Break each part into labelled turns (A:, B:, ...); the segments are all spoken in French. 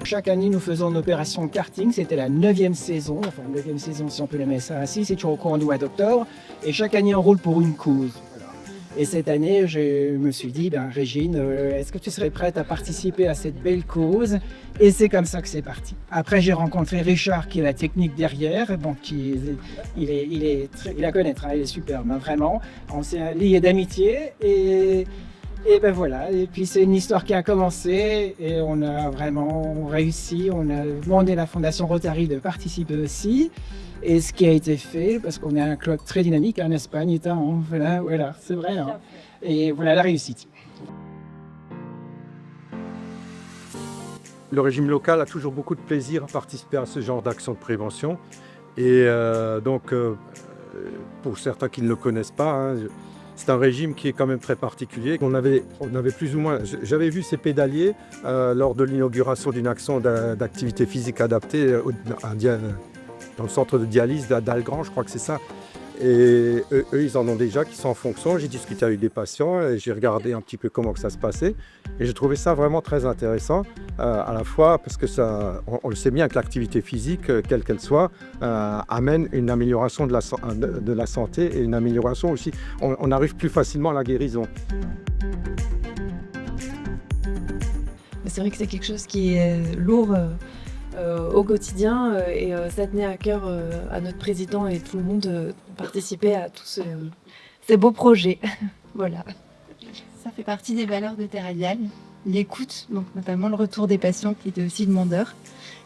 A: chaque année, nous faisons une opération de karting. C'était la 9e saison, enfin 9e saison si on peut la mettre ça ainsi, c'est toujours au courant du mois d'octobre. Et chaque année, on roule pour une cause. Voilà. Et cette année, je me suis dit, Régine, est-ce que tu serais prête à participer à cette belle cause? Et c'est comme ça que c'est parti. Après, j'ai rencontré Richard, qui est la technique derrière. Bon, il la connaît, il est superbe, hein, vraiment. On s'est liés d'amitié et ben voilà. Et puis c'est une histoire qui a commencé et on a vraiment réussi. On a demandé à la Fondation Rotary de participer aussi. Et ce qui a été fait, parce qu'on est un club très dynamique en Espagne, voilà, c'est vrai. Hein. Et voilà la réussite.
B: Le régime local a toujours beaucoup de plaisir à participer à ce genre d'action de prévention. Et pour certains qui ne le connaissent pas, hein, c'est un régime qui est quand même très particulier. On avait plus ou moins, j'avais vu ces pédaliers lors de l'inauguration d'une action d'activité physique adaptée dans le centre de dialyse d'Algran, je crois que c'est ça. Et eux, ils en ont déjà qui sont en fonction. J'ai discuté avec des patients et j'ai regardé un petit peu comment que ça se passait. Et j'ai trouvé ça vraiment très intéressant, à la fois parce que on le sait bien que l'activité physique, quelle qu'elle soit, amène une amélioration de la santé et une amélioration aussi. On arrive plus facilement à la guérison.
C: C'est vrai que c'est quelque chose qui est lourd au quotidien et ça tenait à cœur à notre président et tout le monde de participer à tous ces beaux projets. Voilà.
D: Ça fait partie des valeurs de Terradial, l'écoute, donc notamment le retour des patients qui étaient aussi demandeurs,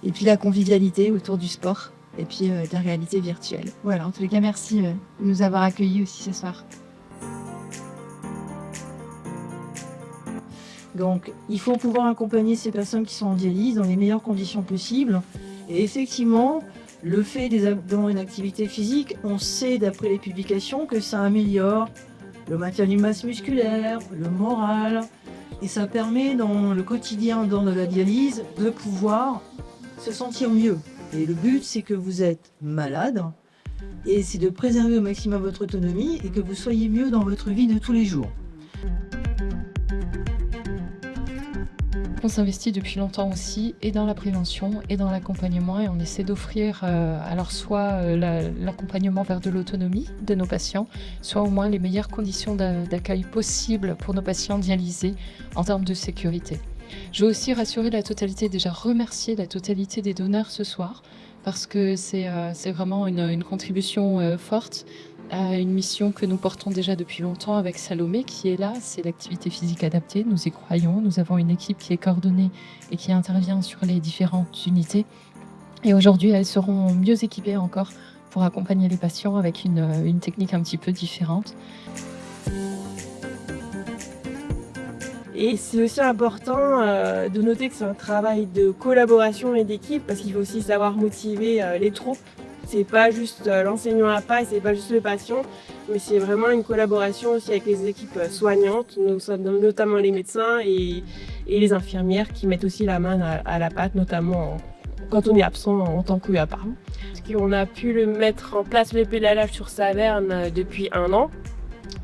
D: et puis la convivialité autour du sport, et puis la réalité virtuelle. Voilà, en tous les cas, merci de nous avoir accueillis aussi ce soir.
E: Donc, il faut pouvoir accompagner ces personnes qui sont en dialyse dans les meilleures conditions possibles. Et effectivement, le fait d'avoir une activité physique, on sait d'après les publications que ça améliore le maintien d'une masse musculaire, le moral. Et ça permet dans le quotidien, dans la dialyse, de pouvoir se sentir mieux. Et le but, c'est que vous êtes malade. Et c'est de préserver au maximum votre autonomie et que vous soyez mieux dans votre vie de tous les jours.
F: On s'investit depuis longtemps aussi et dans la prévention et dans l'accompagnement et on essaie d'offrir alors soit l'accompagnement vers de l'autonomie de nos patients, soit au moins les meilleures conditions d'accueil possibles pour nos patients dialysés en termes de sécurité. Je veux aussi rassurer la totalité, déjà remercier la totalité des donneurs ce soir parce que c'est vraiment une contribution forte à une mission que nous portons déjà depuis longtemps avec Salomé qui est là, c'est l'activité physique adaptée, nous y croyons, nous avons une équipe qui est coordonnée et qui intervient sur les différentes unités et aujourd'hui elles seront mieux équipées encore pour accompagner les patients avec une technique un petit peu différente.
E: Et c'est aussi important de noter que c'est un travail de collaboration et d'équipe parce qu'il faut aussi savoir motiver les troupes. C'est pas juste l'enseignant à pas et c'est pas juste le patient, mais c'est vraiment une collaboration aussi avec les équipes soignantes, notamment les médecins et les infirmières qui mettent aussi la main à la pâte, notamment quand on est absent en tant que parent. Parce qu'on a pu mettre en place le pédalage sur Saverne depuis 1 an.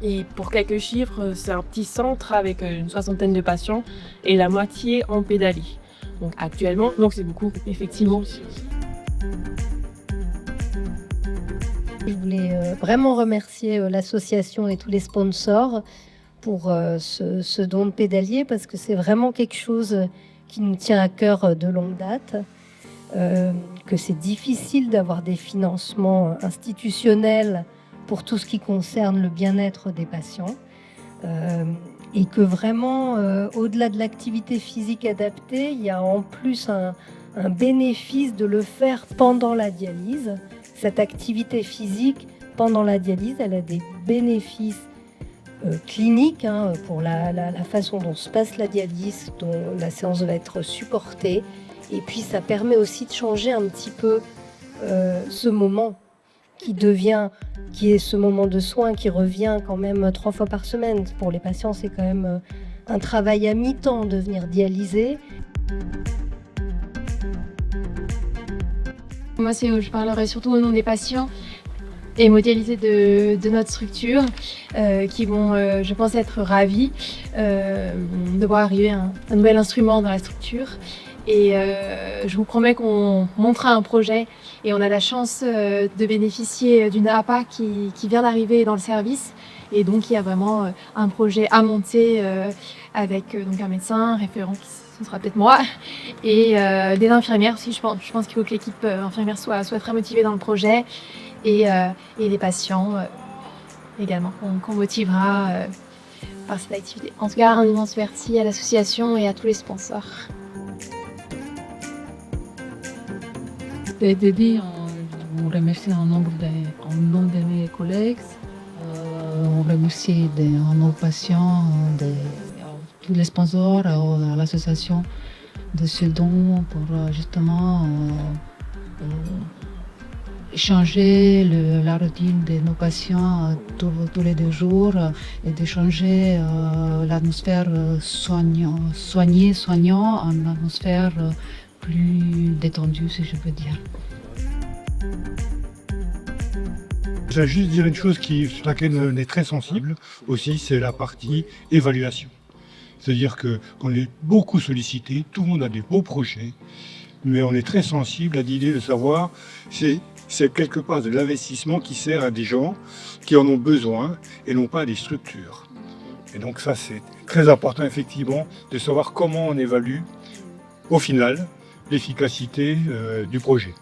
E: Et pour quelques chiffres, c'est un petit centre avec une 60aine de patients et la moitié en pédalie. Donc actuellement, c'est beaucoup, effectivement.
G: Je voulais vraiment remercier l'association et tous les sponsors pour ce don de pédalier parce que c'est vraiment quelque chose qui nous tient à cœur de longue date, que c'est difficile d'avoir des financements institutionnels pour tout ce qui concerne le bien-être des patients et que vraiment, au-delà de l'activité physique adaptée, il y a en plus un bénéfice de le faire pendant la dialyse. Cette activité physique pendant la dialyse, elle a des bénéfices cliniques pour la façon dont se passe la dialyse, dont la séance va être supportée. Et puis ça permet aussi de changer un petit peu ce moment qui est ce moment de soin qui revient quand même 3 fois par semaine. Pour les patients, c'est quand même un travail à mi-temps de venir dialyser.
C: Moi, je parlerai surtout au nom des patients hémodialysés de notre structure qui vont, je pense, être ravis de voir arriver un nouvel instrument dans la structure Et je vous promets qu'on montera un projet et on a la chance de bénéficier d'une APA qui vient d'arriver dans le service. Et donc il y a vraiment un projet à monter avec donc un médecin, un référent, ce sera peut-être moi, et des infirmières aussi. Je pense qu'il faut que l'équipe infirmière soit très motivée dans le projet et les patients également qu'on motivera par cette activité. En tout cas, un immense merci à l'association et à tous les sponsors.
H: Dédié, on remercie un nombre de mes collègues, on remercie nos patients, tous les sponsors, à l'association de ce don pour justement changer la routine de nos patients tous les 2 jours et de changer l'atmosphère soignant en atmosphère plus détendue, si je peux dire.
I: Je vais juste dire une chose sur laquelle on est très sensible aussi, c'est la partie évaluation. C'est-à-dire qu'on est beaucoup sollicité, tout le monde a des beaux projets, mais on est très sensible à l'idée de savoir c'est quelque part de l'investissement qui sert à des gens qui en ont besoin et non pas à des structures. Et donc ça, c'est très important effectivement de savoir comment on évalue au final l'efficacité du projet.